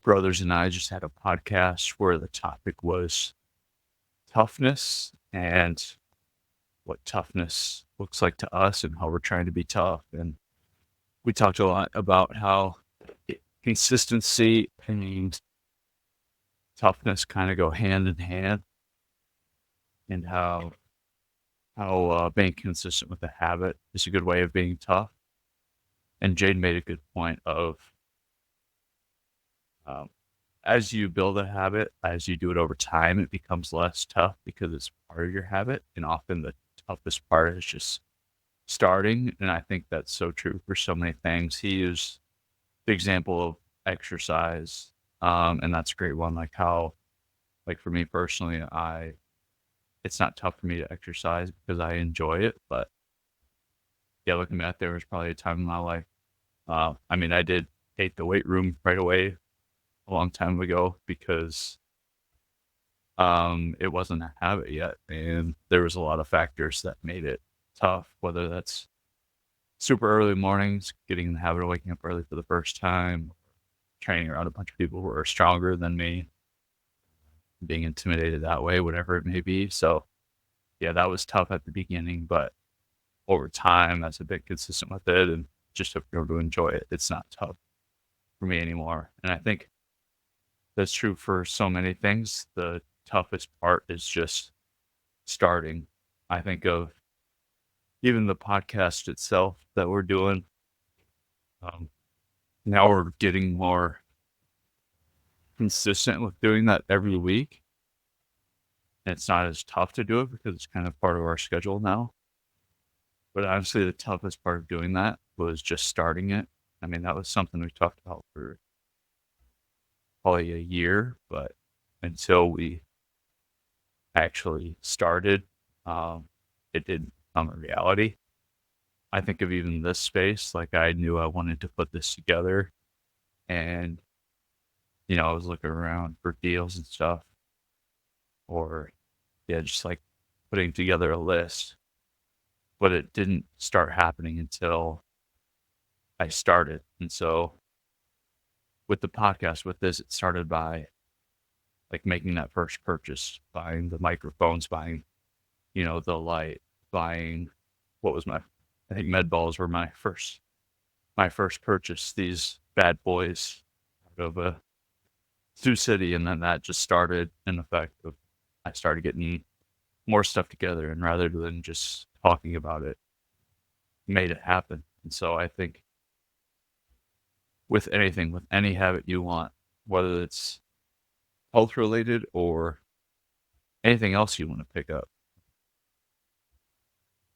brothers and I just had a podcast where the topic was toughness and what toughness looks like to us and how we're trying to be tough. And we talked a lot about how consistency and toughness kind of go hand in hand, and how being consistent with a habit is a good way of being tough. And Jade made a good point of um, as you build a habit, as you do it over time, it becomes less tough because it's part of your habit. And often the toughest part is just starting. And I think that's so true for so many things. He used the example of exercise. And that's a great one. Like how, like for me personally, it's not tough for me to exercise because I enjoy it. But yeah, looking back, there was probably a time in my life. I did hate the weight room right away a long time ago because it wasn't a habit yet, and there was a lot of factors that made it tough, whether that's super early mornings, getting in the habit of waking up early for the first time, training around a bunch of people who are stronger than me, being intimidated that way, whatever it may be. So, yeah, that was tough at the beginning, but over time, as I've been consistent with it and just have grown to enjoy it, it's not tough for me anymore. And I think that's true for so many things. The toughest part is just starting. I think of even the podcast itself that we're doing. Um, Now we're getting more consistent with doing that every week. And it's not as tough to do it because it's kind of part of our schedule now. But honestly, the toughest part of doing that was just starting it. I mean, that was something we talked about for probably a year, but until we actually started, um, it didn't become a reality. I think of even this space, like I knew I wanted to put this together, and I was looking around for deals and stuff, or yeah, just like putting together a list, but it didn't start happening until I started. And so with the podcast, with this, it started by like making that first purchase, buying the microphones, buying, the light, buying what was I think med balls were my first purchase, these bad boys out of Sioux City, and then that just started an effect of I started getting more stuff together, and rather than just talking about it, made it happen. And so I think with anything, with any habit you want, whether it's health related or anything else you want to pick up,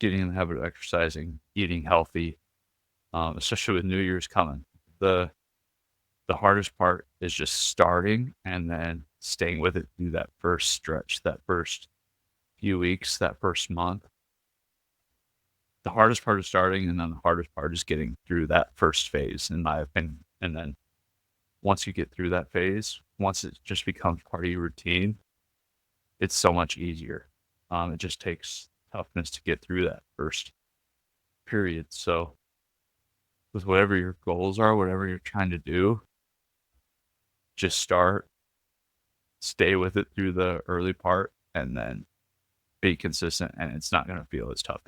getting in the habit of exercising, eating healthy, especially with New Year's coming, the the hardest part is just starting and then staying with it through that first stretch, that first few weeks, that first month. The hardest part is starting, and then the hardest part is getting through that first phase, in my opinion. And then once you get through that phase, once it just becomes part of your routine, it's so much easier. It just takes toughness to get through that first period. So, with whatever your goals are, whatever you're trying to do, just start, stay with it through the early part, and then be consistent, and it's not going to feel as tough